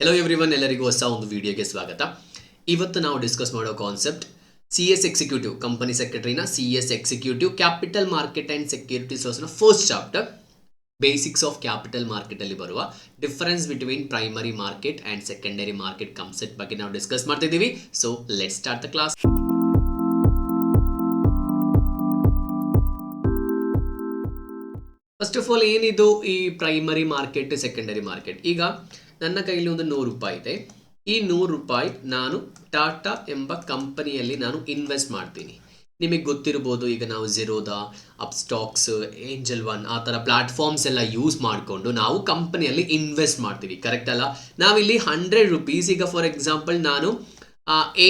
Hello everyone, ಎಲ್ಲರಿಗೂ ಹೊಸ ಒಂದು ವಿಡಿಯೋಗೆ ಸ್ವಾಗತ. ಇವತ್ತು ನಾವು ಡಿಸ್ಕಸ್ ಮಾಡೋ concept C S executive company ಸೆಕ್ರೆಟರಿನ C S executive capital market and securities ಲಾಸ್ನ first chapter basics of capital ಮಾರ್ಕೆಟಲ್ಲಿ ಬರುವ difference between primary market and secondary market concept ಬಗ್ಗೆ ನಾವು ಡಿಸ್ಕಸ್ ಮಾಡ್ತಿದ್ದೀವಿ. So let's start the class. First of all, ಏನಿದು ಈ primary market secondary market? ಈಗ ನನ್ನ ಕೈಯಲ್ಲಿ ಒಂದು 100 ರೂಪಾಯಿ ಇದೆ. ಈ 100 ರೂಪಾಯಿ ನಾನು ಟಾಟಾ ಎಂಬ ಕಂಪನಿಯಲ್ಲಿ ನಾನು ಇನ್ವೆಸ್ಟ್ ಮಾಡ್ತೀನಿ. ನಿಮಗೆ ಗೊತ್ತಿರ್ಬೋದು, ಈಗ ನಾವು ಝೀರೋದಾ, ಅಪ್ಸ್ಟಾಕ್ಸ್, ಏಂಜಲ್ ಒನ್ ಆ ಥರ ಪ್ಲಾಟ್ಫಾರ್ಮ್ಸ್ ಎಲ್ಲ ಯೂಸ್ ಮಾಡಿಕೊಂಡು ನಾವು ಕಂಪನಿಯಲ್ಲಿ ಇನ್ವೆಸ್ಟ್ ಮಾಡ್ತೀವಿ, ಕರೆಕ್ಟ್ ಅಲ್ಲ? ನಾವಿಲ್ಲಿ 100 ರೂಪೀಸ್, ಈಗ ಫಾರ್ ಎಕ್ಸಾಂಪಲ್ ನಾನು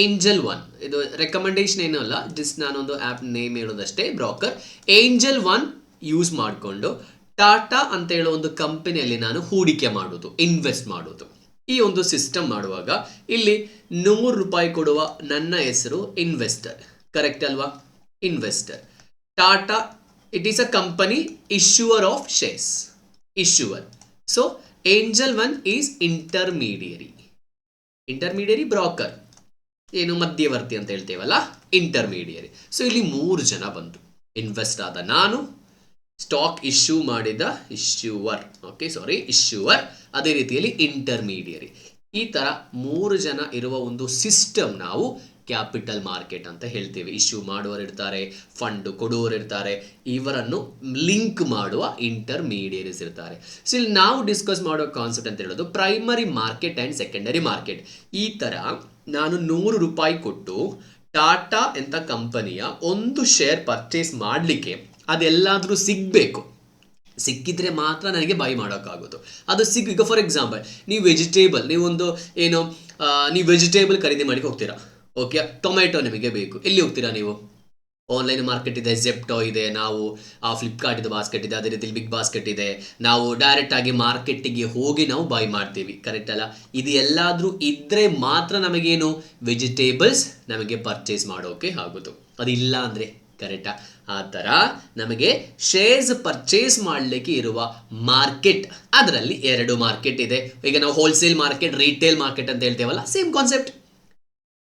ಏಂಜಲ್ ಒನ್, ಇದು ರೆಕಮೆಂಡೇಶನ್ ಏನೂ ಅಲ್ಲ, ಜಸ್ಟ್ ನಾನೊಂದು ಆ್ಯಪ್ ನೇಮ್ ಹೇಳೋದಷ್ಟೇ, ಬ್ರೋಕರ್ ಏಂಜಲ್ ಒನ್ ಯೂಸ್ ಮಾಡಿಕೊಂಡು ಟಾಟಾ ಅಂತ ಹೇಳೋ ಒಂದು ಕಂಪನಿಯಲ್ಲಿ ನಾನು ಹೂಡಿಕೆ ಮಾಡೋದು, ಇನ್ವೆಸ್ಟ್ ಮಾಡೋದು. ಈ ಒಂದು ಸಿಸ್ಟಮ್ ಮಾಡುವಾಗ ಇಲ್ಲಿ 100 ರೂಪಾಯಿ ಕೊಡುವ ನನ್ನ ಹೆಸರು ಇನ್ವೆಸ್ಟರ್, ಕರೆಕ್ಟ್ ಅಲ್ವಾ? Investor. Tata it is a company issuer of shares, issuer. So Angel One is intermediary, broker, ಏನು ಮಧ್ಯವರ್ತಿ ಅಂತ ಹೇಳ್ತೇವಲ್ಲ, ಇಂಟರ್ಮೀಡಿಯರಿ. ಸೊ ಇಲ್ಲಿ 3 ಜನ ಬಂತು. ಇನ್ವೆಸ್ಟ್ ಆದ ನಾನು, ಸ್ಟಾಕ್ ಇಶ್ಯೂ ಮಾಡಿದ ಇಶ್ಯೂವರ್, ಇಶ್ಯೂವರ್, ಅದೇ ರೀತಿಯಲ್ಲಿ ಇಂಟರ್ಮೀಡಿಯರಿ. ಈ ಥರ 3 ಜನ ಇರುವ ಒಂದು ಸಿಸ್ಟಮ್ ನಾವು ಕ್ಯಾಪಿಟಲ್ ಮಾರ್ಕೆಟ್ ಅಂತ ಹೇಳ್ತೇವೆ. ಇಶ್ಯೂ ಮಾಡುವವರು ಇರ್ತಾರೆ, ಫಂಡ್ ಕೊಡುವವರು ಇರ್ತಾರೆ, ಇವರನ್ನು ಲಿಂಕ್ ಮಾಡುವ ಇಂಟರ್ಮೀಡಿಯರೀಸ್ ಇರ್ತಾರೆ. ಸೊ ಇಲ್ಲಿ ನಾವು ಡಿಸ್ಕಸ್ ಮಾಡೋ ಕಾನ್ಸೆಪ್ಟ್ ಅಂತ ಹೇಳೋದು primary market and secondary market. ಈ ಥರ ನಾನು 100 ರೂಪಾಯಿ ಕೊಟ್ಟು ಟಾಟಾ ಅಂತ ಕಂಪನಿಯ ಒಂದು ಶೇರ್ ಪರ್ಚೇಸ್ ಮಾಡಲಿಕ್ಕೆ ಅದೆಲ್ಲಾದರೂ ಸಿಗಬೇಕು, ಸಿಕ್ಕಿದ್ರೆ ಮಾತ್ರ ನನಗೆ ಬೈ ಮಾಡೋಕ್ಕಾಗೋದು. ಅದು ಈಗ ಫಾರ್ ಎಕ್ಸಾಂಪಲ್ ನೀವು ವೆಜಿಟೇಬಲ್, ನೀವು ವೆಜಿಟೇಬಲ್ ಖರೀದಿ ಮಾಡಿ ಹೋಗ್ತೀರಾ, ಓಕೆ? ಟೊಮೆಟೊ ನಿಮಗೆ ಬೇಕು, ಎಲ್ಲಿ ಹೋಗ್ತೀರಾ ನೀವು? ಆನ್ಲೈನ್ ಮಾರ್ಕೆಟ್ ಇದೆ, ಜೆಪ್ಟೋ ಇದೆ, ನಾವು ಫ್ಲಿಪ್ಕಾರ್ಟ್ ಇದು ಬಾಸ್ಕೆಟ್ ಇದೆ, ಅದೇ ರೀತಿಯಲ್ಲಿ ಬಿಗ್ ಬಾಸ್ಕೆಟ್ ಇದೆ. ನಾವು ಡೈರೆಕ್ಟಾಗಿ ಮಾರ್ಕೆಟಿಗೆ ಹೋಗಿ ನಾವು ಬೈ ಮಾಡ್ತೀವಿ, ಕರೆಕ್ಟ್ ಅಲ್ಲ? ಇದು ಎಲ್ಲಾದರೂ ಇದ್ದರೆ ಮಾತ್ರ ನಮಗೇನು ವೆಜಿಟೇಬಲ್ಸ್ ನಮಗೆ ಪರ್ಚೇಸ್ ಮಾಡೋಕೆ ಆಗೋದು. ಅದಿಲ್ಲ ಅಂದರೆ, ಕರೆಕ್ಟಾ? ಆ ಥರ ನಮಗೆ ಶೇರ್ಸ್ ಪರ್ಚೇಸ್ ಮಾಡಲಿಕ್ಕೆ ಇರುವ ಮಾರ್ಕೆಟ್, ಅದರಲ್ಲಿ 2 ಮಾರ್ಕೆಟ್ ಇದೆ. ಈಗ ನಾವು ಹೋಲ್ಸೇಲ್ ಮಾರ್ಕೆಟ್, ರಿಟೇಲ್ ಮಾರ್ಕೆಟ್ ಅಂತ ಹೇಳ್ತೇವಲ್ಲ, same concept.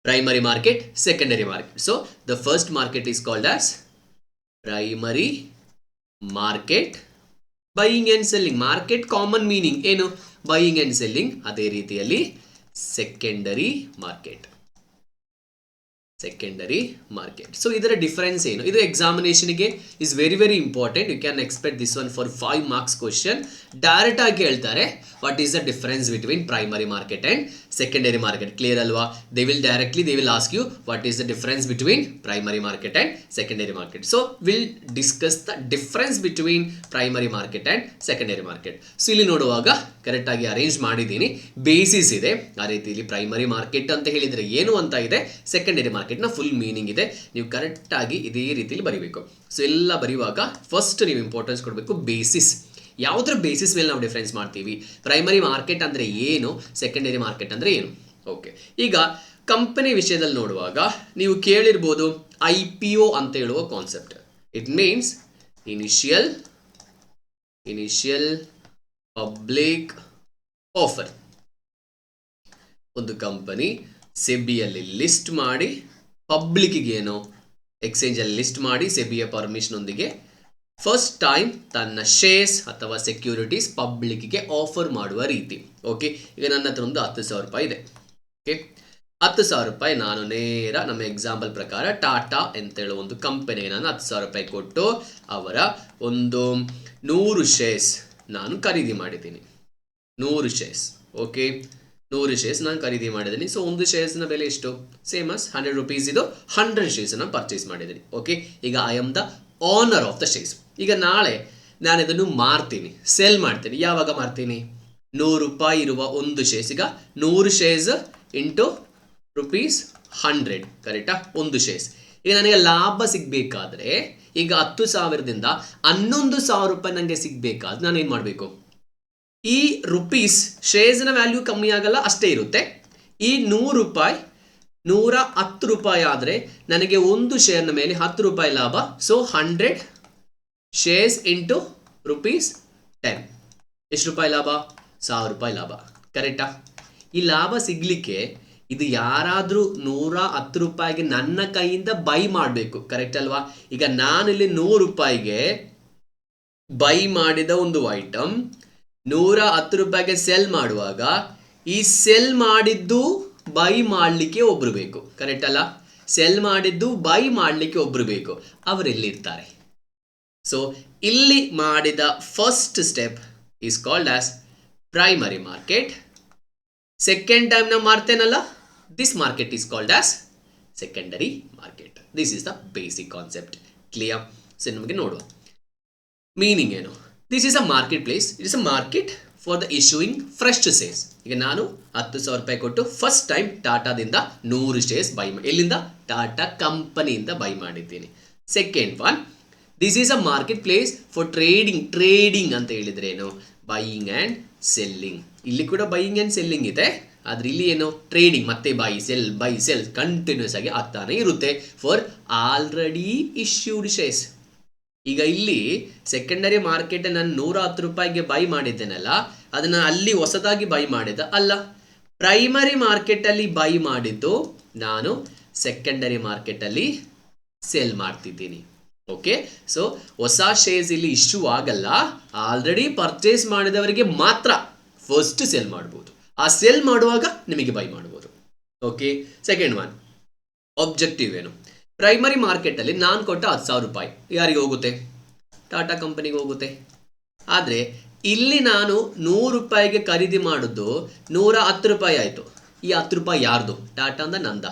Primary market, secondary market. So the first market is called as primary market. Buying and selling market, common meaning ಏನು? Buying and selling. ಅದೇ ರೀತಿಯಲ್ಲಿ secondary market, secondary market. So ಇದರ difference ಏನು? ಇದು ಎಕ್ಸಾಮಿನೇಷನ್ಗೆ is very very important. You can expect this one for 5 marks question. Direct ಆಗಿ ಹೇಳ್ತಾರೆ, what is the difference between primary market and secondary market. Clear ಅಲ್ವಾ? They will ask you what is the difference between primary market and secondary market. So will discuss the difference between primary market and secondary market. So ಇಲ್ಲಿ ನೋಡುವಾಗ ಕರೆಕ್ಟಾಗಿ arrange ಮಾಡಿದ್ದೀನಿ, basis ಇದೆ. ಆ ರೀತಿಯಲ್ಲಿ primary market ಅಂತ ಹೇಳಿದರೆ ಏನು ಅಂತ ಇದೆ, ಸೆಕೆಂಡರಿ ಮಾರ್ಕೆಟ್ನ ಫುಲ್ ಮೀನಿಂಗ್ ಇದೆ. ನೀವು ಕರೆಕ್ಟಾಗಿ ಇದೇ ರೀತಿಯಲ್ಲಿ ಬರೀಬೇಕು. ಸೊ ಎಲ್ಲ ಬರೆಯುವಾಗ ಫಸ್ಟ್ ನೀವು ಇಂಪಾರ್ಟೆನ್ಸ್ ಕೊಡಬೇಕು ಬೇಸಿಸ್. ಯಾವುದ್ರ ಬೇಸಿಸ್ ಮೇಲೆ ನಾವು ಡಿಫರೆನ್ಸ್ ಮಾಡ್ತೀವಿ? ಪ್ರೈಮರಿ ಮಾರ್ಕೆಟ್ ಅಂದರೆ ಏನು, ಸೆಕೆಂಡರಿ ಮಾರ್ಕೆಟ್ ಅಂದರೆ ಏನು? ಓಕೆ, ಈಗ ಕಂಪನಿ ವಿಷಯದಲ್ಲಿ ನೋಡುವಾಗ ನೀವು ಕೇಳಿರ್ಬೋದು IPO ಅಂತ ಹೇಳುವ concept. It means initial public offer. ಒಂದು ಕಂಪನಿ ಸೆಬಿಯಲ್ಲಿ ಲಿಸ್ಟ್ ಮಾಡಿ, ಪಬ್ಲಿಕ್ಕಿಗೆ ಏನೋ ಎಕ್ಸ್ಚೇಂಜಲ್ಲಿ ಲಿಸ್ಟ್ ಮಾಡಿ, ಸೆಬಿಯ ಪರ್ಮಿಷನ್ ಒಂದಿಗೆ ಫಸ್ಟ್ ಟೈಮ್ ತನ್ನ ಶೇರ್ಸ್ ಅಥವಾ ಸೆಕ್ಯೂರಿಟೀಸ್ ಪಬ್ಲಿಕ್ಕಿಗೆ ಆಫರ್ ಮಾಡುವ ರೀತಿ. ಓಕೆ, ಈಗ ನನ್ನ ಹತ್ರ ಒಂದು 10,000 ರೂಪಾಯಿ ಇದೆ. ಓಕೆ, 10,000 ರೂಪಾಯಿ ನಾನು ನೇರ ನಮ್ಮ ಎಕ್ಸಾಂಪಲ್ ಪ್ರಕಾರ ಟಾಟಾ ಅಂತ ಹೇಳೋ ಒಂದು ಕಂಪನಿಗೆ ನಾನು 10,000 ರೂಪಾಯಿ ಕೊಟ್ಟು ಅವರ ಒಂದು 100 ಶೇರ್ಸ್ ನಾನು ಖರೀದಿ ಮಾಡಿದ್ದೀನಿ. 100 ಶೇರ್ಸ್, ಓಕೆ, 100 ಶೇರ್ಸ್ ನಾನು ಖರೀದಿ ಮಾಡಿದ್ದೀನಿ. ಸೊ ಒಂದು ಶೇರ್ಸ್ನ ಬೆಲೆ ಎಷ್ಟು? Same us 100 rupees. ಇದು 100 ಶೇರ್ಸನ್ನು ಪರ್ಚೇಸ್ ಮಾಡಿದ್ದೀನಿ. ಓಕೆ, ಈಗ I am the owner of the shares. ಈಗ ನಾಳೆ ನಾನು ಇದನ್ನು ಮಾರ್ತೀನಿ, ಸೆಲ್ ಮಾಡ್ತೀನಿ. ಯಾವಾಗ ಮಾರ್ತೀನಿ? 100 ರೂಪಾಯಿ ಇರುವ ಒಂದು ಶೇರ್ಸ್, ಈಗ 100 ಶೇರ್ಸ್ ಇಂಟು ರೂಪೀಸ್ 100, ಕರೆಕ್ಟಾ? ಒಂದು ಶೇರ್ಸ್. ಈಗ ನನಗೆ ಲಾಭ ಸಿಗಬೇಕಾದ್ರೆ, ಈಗ 10,000ದಿಂದ 11,000 ರೂಪಾಯಿ ನನಗೆ ಸಿಗಬೇಕಾದ್ರೆ ನಾನು ಏನು ಮಾಡಬೇಕು? ಈ ರುಪೀಸ್ ಶೇರ್ಸ್ನ ವ್ಯಾಲ್ಯೂ ಕಮ್ಮಿ ಆಗಲ್ಲ, ಅಷ್ಟೇ ಇರುತ್ತೆ. ಈ 100 ರೂಪಾಯಿ 110 ರೂಪಾಯಿ ಆದರೆ ನನಗೆ ಒಂದು ಶೇರ್ನ ಮೇಲೆ 10 ರೂಪಾಯಿ ಲಾಭ. ಸೊ 100 ಶೇರ್ಸ್ ಇಂಟು ರೂಪೀಸ್ 10, ಎಷ್ಟು ರೂಪಾಯಿ ಲಾಭ? 1000 ರೂಪಾಯಿ ಲಾಭ, ಕರೆಕ್ಟಾ? ಈ ಲಾಭ ಸಿಗ್ಲಿಕ್ಕೆ ಇದು ಯಾರಾದರೂ 110 ರೂಪಾಯಿಗೆ ನನ್ನ ಕೈಯಿಂದ ಬೈ ಮಾಡಬೇಕು, ಕರೆಕ್ಟ್ ಅಲ್ವಾ? ಈಗ ನಾನಿಲ್ಲಿ 100 ರೂಪಾಯಿಗೆ ಬೈ ಮಾಡಿದ ಒಂದು ಐಟಮ್ 110 ರೂಪಾಯಿಗೆ ಸೆಲ್ ಮಾಡುವಾಗ ಈ ಸೆಲ್ ಮಾಡಿದ್ದು ಬೈ ಮಾಡಲಿಕ್ಕೆ ಒಬ್ರು ಬೇಕು, ಕರೆಕ್ಟ್ ಅಲ್ಲ? ಸೆಲ್ ಮಾಡಿದ್ದು ಬೈ ಮಾಡಲಿಕ್ಕೆ ಒಬ್ರು ಬೇಕು, ಅವರೆಲ್ಲಿರ್ತಾರೆ? ಸೊ ಇಲ್ಲಿ ಮಾಡಿದ first step is called as primary market. Second time ನಾವು ಮಾಡ್ತೇನಲ್ಲ, this market is called as secondary market. This is the basic concept. Clear? So ನಮಗೆ ನೋಡುವ ಮೀನಿಂಗ್ ಏನು. This is a market place. It is a market for the issuing fresh shares. ಈಗ ನಾನು 10,000 ರೂಪಾಯಿ ಕೊಟ್ಟು first time ಟಾಟಾದಿಂದ 100 shares buy ಎಲ್ಲಿಂದ? ಟಾಟಾ ಕಂಪನಿಯಿಂದ ಬೈ ಮಾಡಿದ್ದೀನಿ. Second one, this is a market place for trading ಅಂತ ಹೇಳಿದ್ರೆ ಏನು? Buying and selling. ಇಲ್ಲಿ ಕೂಡ ಬೈಯಿಂಗ್ ಆ್ಯಂಡ್ ಸೆಲ್ಲಿಂಗ್ ಇದೆ, ಆದರೆ ಇಲ್ಲಿ ಏನು? ಟ್ರೇಡಿಂಗ್, ಮತ್ತೆ ಬೈ ಸೆಲ್ ಕಂಟಿನ್ಯೂಸ್ ಆಗಿ ಆಗ್ತಾನೆ ಇರುತ್ತೆ ಫಾರ್ ಆಲ್ರೆಡಿ ಇಶ್ಯೂಡ್ ಶೇರ್ಸ್. ಈಗ ಇಲ್ಲಿ ಸೆಕೆಂಡರಿ ಮಾರ್ಕೆಟ್ ನಾನು 110 ರೂಪಾಯಿಗೆ ಬೈ ಮಾಡಿದ್ದೇನಲ್ಲ, ಅದನ್ನು ಅಲ್ಲಿ ಹೊಸದಾಗಿ ಬೈ ಮಾಡಿದ ಅಲ್ಲ, ಪ್ರೈಮರಿ ಮಾರ್ಕೆಟಲ್ಲಿ ಬೈ ಮಾಡಿದ್ದು ನಾನು ಸೆಕೆಂಡರಿ ಮಾರ್ಕೆಟಲ್ಲಿ ಸೆಲ್ ಮಾಡ್ತಿದ್ದೀನಿ. ಓಕೆ, ಸೊ ಹೊಸ ಶೇರ್ಸ್ ಇಲ್ಲಿ ಇಶ್ಯೂ ಆಗಲ್ಲ, ಆಲ್ರೆಡಿ ಪರ್ಚೇಸ್ ಮಾಡಿದವರಿಗೆ ಮಾತ್ರ ಫಸ್ಟ್ ಸೆಲ್ ಮಾಡ್ಬೋದು. ಆ ಸೆಲ್ ಮಾಡುವಾಗ ನಿಮಗೆ ಬೈ ಮಾಡ್ಬೋದು. ಓಕೆ, ಸೆಕೆಂಡ್ ಒನ್, ಆಬ್ಜೆಕ್ಟಿವ್ ಏನು? ಪ್ರೈಮರಿ ಮಾರ್ಕೆಟಲ್ಲಿ ನಾನು ಕೊಟ್ಟ 10,000 ರೂಪಾಯಿ ಯಾರಿಗೆ ಹೋಗುತ್ತೆ? ಟಾಟಾ ಕಂಪನಿಗೆ ಹೋಗುತ್ತೆ. ಆದರೆ ಇಲ್ಲಿ ನಾನು 100 ರೂಪಾಯಿಗೆ ಖರೀದಿ ಮಾಡಿದ್ದು 110 ರೂಪಾಯಿ ಆಯಿತು. ಈ 10 ರೂಪಾಯಿ ಯಾರ್ದು? ಟಾಟಾ ಅಂದ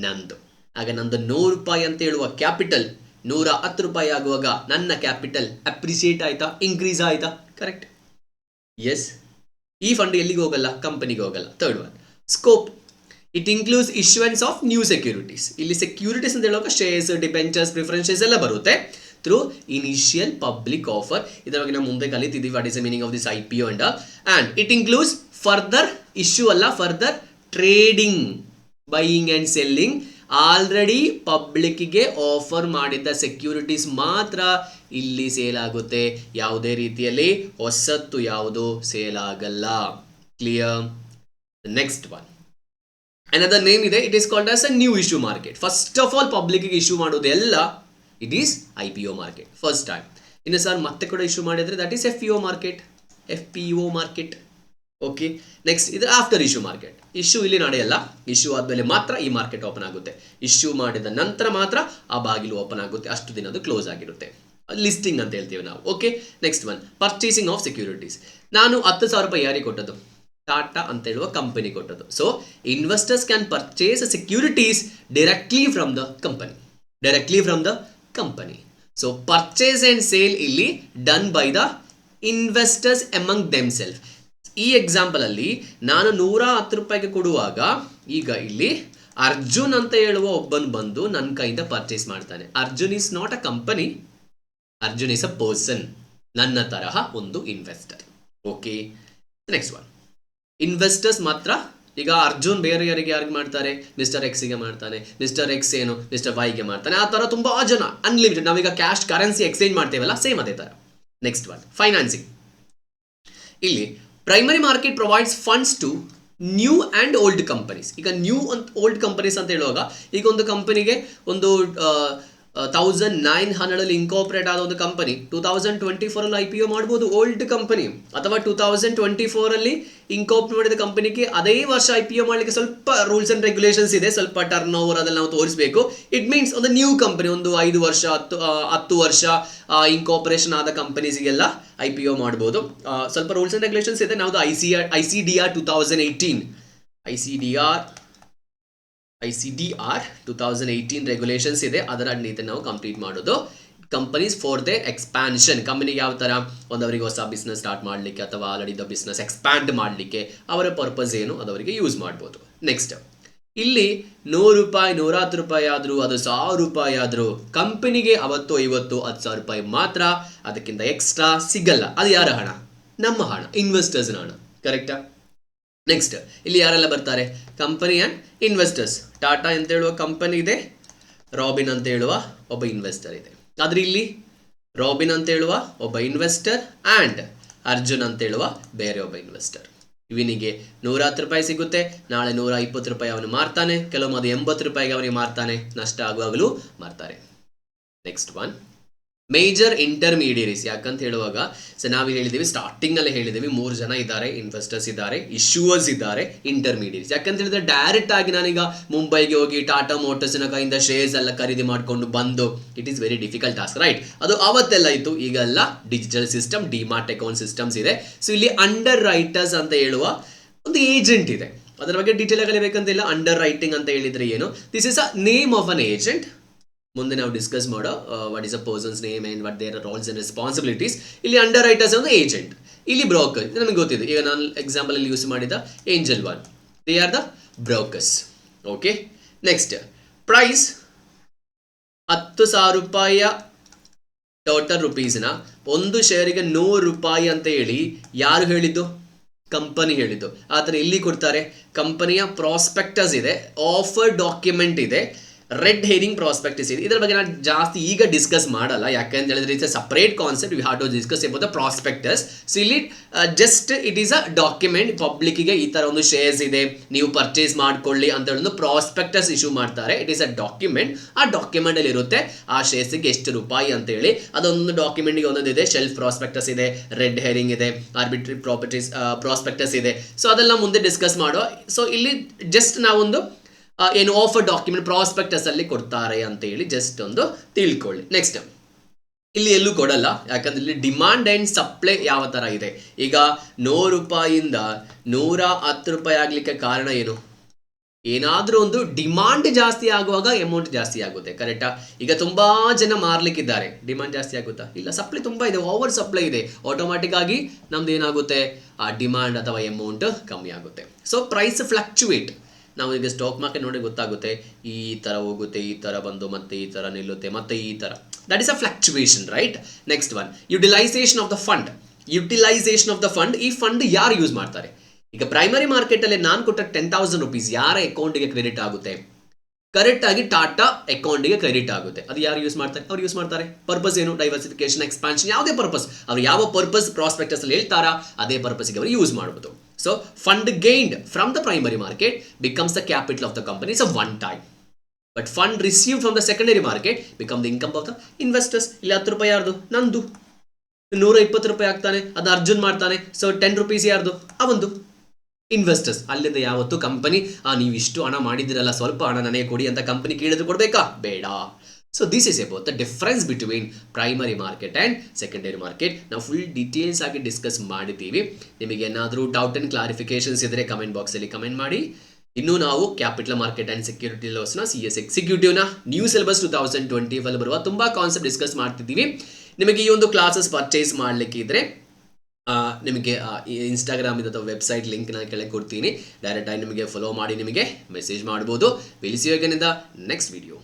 ನಂದು. ಆಗ ನಂದು 100 ರೂಪಾಯಿ ಅಂತ ಹೇಳುವ ಕ್ಯಾಪಿಟಲ್ 110 ರೂಪಾಯಿ ಆಗುವಾಗ ನನ್ನ ಕ್ಯಾಪಿಟಲ್ ಅಪ್ರಿಸಿಯೇಟ್ ಆಯ್ತಾ? ಇನ್ಕ್ರೀಸ್ ಆಯ್ತಾ? ಕರೆಕ್ಟ್? ಎಸ್. ಈ ಫಂಡ್ ಎಲ್ಲಿಗೆ ಹೋಗಲ್ಲ? ಕಂಪನಿಗೆ ಹೋಗಲ್ಲ. Third one, scope. It includes issuances of new securities. ಇಲ್ಲಿ ಸೆಕ್ಯೂರಿಟೀಸ್ ಅಂತ ಹೇಳುವಾಗ ಶೇರ್ಸ್, ಡಿಬೆಂಚರ್ಸ್, ಪ್ರಿಫರೆನ್ಸಸ್ ಎಲ್ಲ ಬರುತ್ತೆ ಥ್ರೂ ಇನಿಷಿಯಲ್ ಪಬ್ಲಿಕ್ ಆಫರ್. ಇದರ ಬಗ್ಗೆ ನಾವು ಮುಂದೆ ಕಲಿತಿದ್ದೀವಿ, what is the meaning of this IPO and it includes further issue ಅಲ್ಲ, further trading, buying and selling. Already ಪಬ್ಲಿಕ್ಗೆ ಆಫರ್ ಮಾಡಿದ್ದ ಸೆಕ್ಯೂರಿಟೀಸ್ ಮಾತ್ರ ಇಲ್ಲಿ ಸೇಲ್ ಆಗುತ್ತೆ. ಯಾವುದೇ ರೀತಿಯಲ್ಲಿ ಹೊಸತ್ತು ಯಾವುದು ಸೇಲ್ ಆಗಲ್ಲ. Clear? Next one, another name ಇದೆ, it is called as a new issue market. First of all ಪಬ್ಲಿಕ್ಗೆ ಇಶ್ಯೂ ಮಾಡೋದೆಲ್ಲ it is IPO market first time. ಇನ್ನು ಸರ್ ಮತ್ತೆ ಕೂಡ ಇಶ್ಯೂ ಮಾಡಿದರೆ that is FPO market. Okay, next ಇದು ಆಫ್ಟರ್ ಇಶ್ಯೂ ಮಾರ್ಕೆಟ್. ಇಶ್ಯೂ ಇಲ್ಲಿ ನಡೆಯಲ್ಲ, ಇಶ್ಯೂ ಆದಮೇಲೆ ಮಾತ್ರ ಈ ಮಾರ್ಕೆಟ್ ಓಪನ್ ಆಗುತ್ತೆ. ಇಶ್ಯೂ ಮಾಡಿದ ನಂತರ ಮಾತ್ರ ಆ ಬಾಗಿಲು ಓಪನ್ ಆಗುತ್ತೆ, ಅಷ್ಟು ದಿನ ಅದು ಕ್ಲೋಸ್ ಆಗಿರುತ್ತೆ. ಲಿಸ್ಟಿಂಗ್ ಅಂತ ಹೇಳ್ತೀವಿ ನಾವು. Okay, next one, purchasing of securities. ನಾನು 10,000 ರೂಪಾಯಿ ಯಾರಿಗೆ ಕೊಟ್ಟದ್ದು? ಟಾಟಾ ಅಂತ ಹೇಳುವ ಕಂಪನಿ ಕೊಟ್ಟದ್ದು. So investors can purchase securities directly from the company. So purchase and sale ಇಲ್ಲಿ done by the investors among themself. ಈ ಎಕ್ಸಾಂಪಲ್ ಅಲ್ಲಿ ನಾನು 110 ರೂಪಾಯಿಗೆ ಕೊಡುವಾಗ ಈಗ ಇಲ್ಲಿ ಅರ್ಜುನ್ ಅಂತ ಹೇಳುವ ಒಬ್ಬನು ಬಂದು ನನ್ನ ಕೈಯಿಂದ ಪರ್ಚೇಸ್ ಮಾಡ್ತಾನೆ. Arjun is not a company, Arjun is a person, ನನ್ನ ತರಹ ಒಂದು investor. Okay, next one, investors ಮಾತ್ರ. ಈಗ ಅರ್ಜುನ್ ಬೇರೆ ಯಾರಿಗೆ ಮಾಡ್ತಾರೆ? ಮಿಸ್ಟರ್ ಎಕ್ಸ್ಗೆ ಮಾಡ್ತಾನೆ, ಮಿಸ್ಟರ್ ಎಕ್ಸ್ ಏನು ಮಿಸ್ಟರ್ ವೈಗೆ ಮಾಡ್ತಾನೆ. ಆ ಥರ ತುಂಬ ಜನ, ಅನ್ಲಿಮಿಟೆಡ್. ನಾವೀಗ ಕ್ಯಾಶ್ ಕರೆನ್ಸಿ ಎಕ್ಸ್ಚೇಂಜ್ ಮಾಡ್ತೇವಲ್ಲ, ಸೇಮ್ ಅದೇ ಥರ. Next one, financing. ಇಲ್ಲಿ primary market provides funds to new and old companies. ಈಗ ನ್ಯೂ ಅಂತ ಓಲ್ಡ್ ಕಂಪನೀಸ್ ಅಂತ ಹೇಳುವಾಗ ಈಗ ಒಂದು ಕಂಪನಿಗೆ ಒಂದು 1900 ಇನ್ಕಾರ್ಪೊರೇಟ್ ಆದ ಒಂದು ಕಂಪನಿ 2024 IPO ಮಾಡ್ಬೋದು, ಓಲ್ಡ್ ಕಂಪನಿ. ಅಥವಾ 2024 ಇನ್ಕಾರ್ಪೊರೇಟ್ ಮಾಡಿದ ಕಂಪನಿಗೆ ಅದೇ ವರ್ಷ IPO ಮಾಡಲಿಕ್ಕೆ ಸ್ವಲ್ಪ ರೂಲ್ಸ್ ಆ್ಯಂಡ್ ರೆಗ್ಯುಲೇಷನ್ಸ್ ಇದೆ, ಸ್ವಲ್ಪ ಟರ್ನ್ ಓವರ್ ಅದನ್ನು ನಾವು ತೋರಿಸಬೇಕು. ಇಟ್ ಮೀನ್ಸ್ ಒಂದು ನ್ಯೂ ಕಂಪನಿ, ಒಂದು 5 ವರ್ಷ 10 ವರ್ಷ ಇನ್ಕಾರ್ಪೊರೇಷನ್ ಆದ ಕಂಪನೀಸ್ಗೆಲ್ಲ IPO ಮಾಡ್ಬೋದು. ಸ್ವಲ್ಪ ರೂಲ್ಸ್ ಆ್ಯಂಡ್ ರೆಗ್ಯುಲೇಷನ್ಸ್ ಇದೆ. ನಾವು ICDR 2018 ರೆಗ್ಯುಲೇಷನ್ಸ್ ಇದೆ, ಅದರ ನೀತಿ ನಾವು ಕಂಪ್ಲೀಟ್ ಮಾಡೋದು. ಕಂಪನೀಸ್ ಫಾರ್ ದೇರ್ ಎಕ್ಸ್ಪ್ಯಾನ್ಷನ್, ಕಂಪನಿಗೆ ಯಾವ ಥರ ಒಂದವರಿಗೆ ಹೊಸ ಬಿಸ್ನೆಸ್ ಸ್ಟಾರ್ಟ್ ಮಾಡಲಿಕ್ಕೆ ಅಥವಾ ಆಲ್ರೆಡಿ ಇದ್ದ ಬಿಸ್ನೆಸ್ ಎಕ್ಸ್ಪ್ಯಾಂಡ್ ಮಾಡಲಿಕ್ಕೆ ಅವರ ಪರ್ಪಸ್ ಏನು ಅದವರಿಗೆ ಯೂಸ್ ಮಾಡ್ಬೋದು. ನೆಕ್ಸ್ಟ್, ಇಲ್ಲಿ 100 ರೂಪಾಯಿ 110 ರೂಪಾಯಿ ಆದರೂ ಅದು 1000 ರೂಪಾಯಿ ಆದರೂ ಕಂಪನಿಗೆ ಅವತ್ತು 50 10,000 ರೂಪಾಯಿ ಮಾತ್ರ, ಅದಕ್ಕಿಂತ ಎಕ್ಸ್ಟ್ರಾ ಸಿಗಲ್ಲ. ಅದು ಯಾರ ಹಣ? ನಮ್ಮ ಹಣ, ಇನ್ವೆಸ್ಟರ್ಸ್ನ ಹಣ. ಕರೆಕ್ಟಾ? ನೆಕ್ಸ್ಟ್, ಇಲ್ಲಿ ಯಾರೆಲ್ಲ ಬರ್ತಾರೆ? Company and investors. ಟಾಟಾ ಅಂತ ಹೇಳುವ ಕಂಪನಿ ಇದೆ, ರಾಬಿನ್ ಅಂತ ಹೇಳುವ ಒಬ್ಬ ಇನ್ವೆಸ್ಟರ್ ಇದೆ. ಆದರೆ ಇಲ್ಲಿ ರಾಬಿನ್ ಅಂತ ಹೇಳುವ ಒಬ್ಬ ಇನ್ವೆಸ್ಟರ್ ಆ್ಯಂಡ್ ಅರ್ಜುನ್ ಅಂತ ಹೇಳುವ ಬೇರೆ ಒಬ್ಬ ಇನ್ವೆಸ್ಟರ್. ಇವನಿಗೆ 110 ರೂಪಾಯಿ ಸಿಗುತ್ತೆ, ನಾಳೆ 120 ರೂಪಾಯಿ ಅವನು ಮಾರ್ತಾನೆ, ಕೆಲವೊಮ್ಮೆ ಅದು 80 ರೂಪಾಯಿಗೆ ಅವನಿಗೆ ಮಾರ್ತಾನೆ, ನಷ್ಟ ಆಗುವಾಗಲೂ ಮಾರ್ತಾರೆ. Next one major intermediaries. ಯಾಕಂತ ಹೇಳುವಾಗ ನಾವು ಹೇಳಿದ್ದೀವಿ, ಸ್ಟಾರ್ಟಿಂಗ್ ಅಲ್ಲಿ ಹೇಳಿದ್ದೀವಿ 3 ಜನ ಇದ್ದಾರೆ, ಇನ್ವೆಸ್ಟರ್ಸ್ ಇದ್ದಾರೆ, ಇಶ್ಯೂವರ್ಸ್ ಇದ್ದಾರೆ, ಇಂಟರ್ಮೀಡಿಯರೀಸ್. ಯಾಕಂತ ಹೇಳಿದ್ರೆ ಡೈರೆಕ್ಟ್ ಆಗಿ ನಾನೀಗ ಮುಂಬೈಗೆ ಹೋಗಿ ಟಾಟಾ ಮೋಟರ್ಸ್ನ ಕೈಯಿಂದ ಶೇರ್ಸ್ ಎಲ್ಲ ಖರೀದಿ ಮಾಡಿಕೊಂಡು ಬಂದು it is very difficult task, right? ಅದು ಅವತ್ತೆಲ್ಲ ಇತ್ತು, ಈಗೆಲ್ಲ digital system, DMart account systems ಇದೆ. ಸೊ ಇಲ್ಲಿ ಅಂಡರ್ ರೈಟರ್ಸ್ ಅಂತ ಹೇಳುವ ಒಂದು ಏಜೆಂಟ್ ಇದೆ. ಅದರ ಬಗ್ಗೆ ಡೀಟೇಲ್ ಆಗಿ ಕಲಿಬೇಕಂತಿಲ್ಲ. ಅಂಡರ್ ರೈಟಿಂಗ್ ಅಂತ ಹೇಳಿದ್ರೆ ಏನು? This is a name of an agent. ಮುಂದೆ ನಾವು ಡಿಸ್ಕಸ್ ಮಾಡೋ what is a persons name and what their roles and responsibilities. ಇಲ್ಲಿ ಅಂಡರ್ ರೈಟರ್ಸ್ ಒಂದು ಏಜೆಂಟ್, ಇಲ್ಲಿ ಬ್ರೋಕರ್. ನಮಗೆ ಗೊತ್ತಿದೆ, ಈಗ ನಾನು ಎಕ್ಸಾಂಪಲ್ ಅಲ್ಲಿ ಯೂಸ್ ಮಾಡಿದ angel one, they are the brokers. Okay, next price 10,000 ರೂಪಾಯಿಯ ಟೋಟಲ್ ರುಪೀಸ್ನ ಒಂದು ಶೇರಿಗೆ 100 ರೂಪಾಯಿ ಅಂತ ಹೇಳಿ ಯಾರು ಹೇಳಿದ್ದು? ಕಂಪನಿ ಹೇಳಿದ್ದು. ಆದರೆ ಇಲ್ಲಿ ಕೊಡ್ತಾರೆ, ಕಂಪನಿಯ ಪ್ರಾಸ್ಪೆಕ್ಟಸ್ ಇದೆ, ಆಫರ್ ಡಾಕ್ಯುಮೆಂಟ್ ಇದೆ, ರೆಡ್ ಹೇರಿಂಗ್ ಪ್ರಾಸ್ಪೆಕ್ಟಸ್ ಇದೆ. ಇದರ ಬಗ್ಗೆ ನಾನು ಜಾಸ್ತಿ ಈಗ ಡಿಸ್ಕಸ್ ಮಾಡಲ್ಲ, ಯಾಕಂತ ಹೇಳಿದ್ರೆ it's a separate concept. We have to discuss about the prospectus. So ಇಲ್ಲಿ just it is a document, ಪಬ್ಲಿಕ್ಗೆ ಈ ತರ ಒಂದು ಶೇರ್ಸ್ ಇದೆ, ನೀವು ಪರ್ಚೇಸ್ ಮಾಡ್ಕೊಳ್ಳಿ ಅಂತ ಹೇಳೋದು ಪ್ರಾಸ್ಪೆಕ್ಟಸ್ ಇಶ್ಯೂ ಮಾಡ್ತಾರೆ. It is a document. ಆ ಡಾಕ್ಯುಮೆಂಟ್ ಅಲ್ಲಿ ಇರುತ್ತೆ ಆ ಶೇರ್ಸ್ಗೆ ಎಷ್ಟು ರೂಪಾಯಿ ಅಂತ ಹೇಳಿ. ಅದೊಂದು ಡಾಕ್ಯುಮೆಂಟ್ಗೆ ಒಂದೊಂದಿದೆ. ಶೆಲ್ಫ್ ಪ್ರಾಸ್ಪೆಕ್ಟಸ್ ಇದೆ, ರೆಡ್ ಹೇರಿಂಗ್ ಇದೆ, ಆರ್ಬಿಟ್ರಿ ಪ್ರಾಪರ್ಟೀಸ್ ಪ್ರಾಸ್ಪೆಕ್ಟಸ್ ಇದೆ. ಸೊ ಅದೆಲ್ಲ ಮುಂದೆ ಡಿಸ್ಕಸ್ ಮಾಡುವ. ಸೊ ಇಲ್ಲಿ ಜಸ್ಟ್ ನಾವೊಂದು ಏನು ಆಫರ್ ಡಾಕ್ಯುಮೆಂಟ್ ಪ್ರಾಸ್ಪೆಕ್ಟಸ್ ಅಲ್ಲಿ ಕೊಡ್ತಾರೆ ಅಂತ ಹೇಳಿ ಜಸ್ಟ್ ಒಂದು ತಿಳ್ಕೊಳ್ಳಿ. ನೆಕ್ಸ್ಟ್ ಇಲ್ಲಿ ಎಲ್ಲೂ ಕೊಡಲ್ಲ, ಯಾಕಂದ್ರೆ ಇಲ್ಲಿ ಡಿಮಾಂಡ್ ಅಂಡ್ ಸಪ್ಲೈ ಯಾವ ತರ ಇದೆ. ಈಗ 100 ರೂಪಾಯಿಯಿಂದ 110 ರೂಪಾಯಿ ಆಗ್ಲಿಕ್ಕೆ ಕಾರಣ ಏನು? ಏನಾದ್ರೂ ಒಂದು ಡಿಮಾಂಡ್ ಜಾಸ್ತಿ ಆಗುವಾಗ ಅಮೌಂಟ್ ಜಾಸ್ತಿ ಆಗುತ್ತೆ, ಕರೆಕ್ಟಾ? ಈಗ ತುಂಬಾ ಜನ ಮಾರ್ಲಿಕ್ಕಿದ್ದಾರೆ, ಡಿಮಾಂಡ್ ಜಾಸ್ತಿ ಆಗುತ್ತಾ? ಇಲ್ಲ, ಸಪ್ಲೈ ತುಂಬಾ ಇದೆ, ಓವರ್ ಸಪ್ಲೈ ಇದೆ, ಆಟೋಮ್ಯಾಟಿಕ್ ಆಗಿ ನಮ್ದು ಏನಾಗುತ್ತೆ, ಆ ಡಿಮಾಂಡ್ ಅಥವಾ ಅಮೌಂಟ್ ಕಮ್ಮಿ ಆಗುತ್ತೆ. So price fluctuate. ನಾವು ಈಗ ಸ್ಟಾಕ್ ಮಾರ್ಕೆಟ್ ನೋಡಿ ಗೊತ್ತಾಗುತ್ತೆ, ಈ ತರ ಹೋಗುತ್ತೆ, ಈ ತರ ಬಂದು ಮತ್ತೆ ಈ ತರ ನಿಲ್ಲುತ್ತೆ, ಮತ್ತೆ ಈ ತರ. That is a fluctuation, right? Next one utilisation of the fund. Utilisation of the fund, ಈ ಫಂಡ್ ಯಾರು ಯೂಸ್ ಮಾಡ್ತಾರೆ? ಈಗ ಪ್ರೈಮರಿ ಮಾರ್ಕೆಟ್ ಅಲ್ಲಿ ನಾನು ಕೊಟ್ಟ 10,000 ರೂಪೀಸ್ ಯಾರ ಅಕೌಂಟ್ಗೆ ಕ್ರೆಡಿಟ್ ಆಗುತ್ತೆ? ಕರೆಕ್ಟ್ ಆಗಿ ಟಾಟಾ ಅಕೌಂಟ್ಗೆ ಕ್ರೆಡಿಟ್ ಆಗುತ್ತೆ. ಅದು ಯಾರು ಯೂಸ್ ಮಾಡ್ತಾರೆ? ಅವ್ರು ಯೂಸ್ ಮಾಡ್ತಾರೆ. ಪರ್ಪಸ್ ಏನು? ಡೈವರ್ಸಿಫಿಕೇಶನ್, ಎಕ್ಸ್ಪಾನ್ಷನ್, ಯಾವುದೇ ಪರ್ಪಸ್. ಅವ್ರು ಯಾವ ಪರ್ಪಸ್ ಪ್ರಾಸ್ಪೆಕ್ಟಸ್ ಅಲ್ಲಿ ಹೇಳ್ತಾರಾ ಅದೇ ಪರ್ಪಸ್ಗೆ ಅವರು ಯೂಸ್ ಮಾಡಬಹುದು. So fund gained from the primary market becomes the capital of the company. It's a one time. But fund receive from the secondary market become the income of the investors. ಇಲ್ಲಿ 10 ರೂಪಾಯಿ ಯಾರ್ದು? ನಂದು. 120 ರೂಪಾಯಿ ಆಗ್ತಾನೆ, ಅದನ್ನ ಅರ್ಜುನ್ ಮಾಡ್ತಾನೆ. So 10 rupees ಯಾರ್ದು? ಅವಂದು. ಇನ್ವೆಸ್ಟರ್ಸ್. ಅಲ್ಲಿಂದ ಯಾವತ್ತು ಕಂಪನಿ ನೀವು ಇಷ್ಟು ಹಣ ಮಾಡಿದಿರಲ್ಲ, ಸ್ವಲ್ಪ ಹಣ ನನಗೆ ಕೊಡಿ ಅಂತ ಕಂಪನಿ ಕೇಳಿದ್ರು ಕೊಡ್ಬೇಕಾ? ಬೇಡ. So this is about the difference between primary market and secondary market. ನಾವು ಫುಲ್ ಡೀಟೇಲ್ಸ್ ಆಗಿ ಡಿಸ್ಕಸ್ ಮಾಡಿದ್ದೀವಿ. ನಿಮಗೆ ಏನಾದರೂ ಡೌಟ್ ಆ್ಯಂಡ್ ಕ್ಲಾರಿಫಿಕೇಶನ್ಸ್ ಇದ್ದರೆ ಕಮೆಂಟ್ ಬಾಕ್ಸಲ್ಲಿ ಕಮೆಂಟ್ ಮಾಡಿ. ಇನ್ನು ನಾವು ಕ್ಯಾಪಿಟಲ್ ಮಾರ್ಕೆಟ್ ಆ್ಯಂಡ್ ಸೆಕ್ಯೂರಿಟಿ ಲಾಸ್ನ CS ಎಕ್ಸಿಕ್ಯೂಟಿವ್ನ ನ್ಯೂ ಸಿಲೆಬಸ್ 2025 ಬರುವ ತುಂಬ ಕಾನ್ಸೆಪ್ಟ್ ಡಿಸ್ಕಸ್ ಮಾಡ್ತಿದ್ದೀವಿ. ನಿಮಗೆ ಈ ಒಂದು ಕ್ಲಾಸಸ್ ಪರ್ಚೇಸ್ ಮಾಡಲಿಕ್ಕೆ ಇದ್ದರೆ ನಿಮಗೆ ಇನ್ಸ್ಟಾಗ್ರಾಮ್ ಅಥವಾ ವೆಬ್ಸೈಟ್ ಲಿಂಕ್ ನಾನು ಕೆಳಗೆ ಕೊಡ್ತೀನಿ. ಡೈರೆಕ್ಟ್ ಆಗಿ ನಿಮಗೆ ಫಾಲೋ ಮಾಡಿ ನಿಮಗೆ ಮೆಸೇಜ್ ಮಾಡ್ಬೋದು. Will see you again in the next video.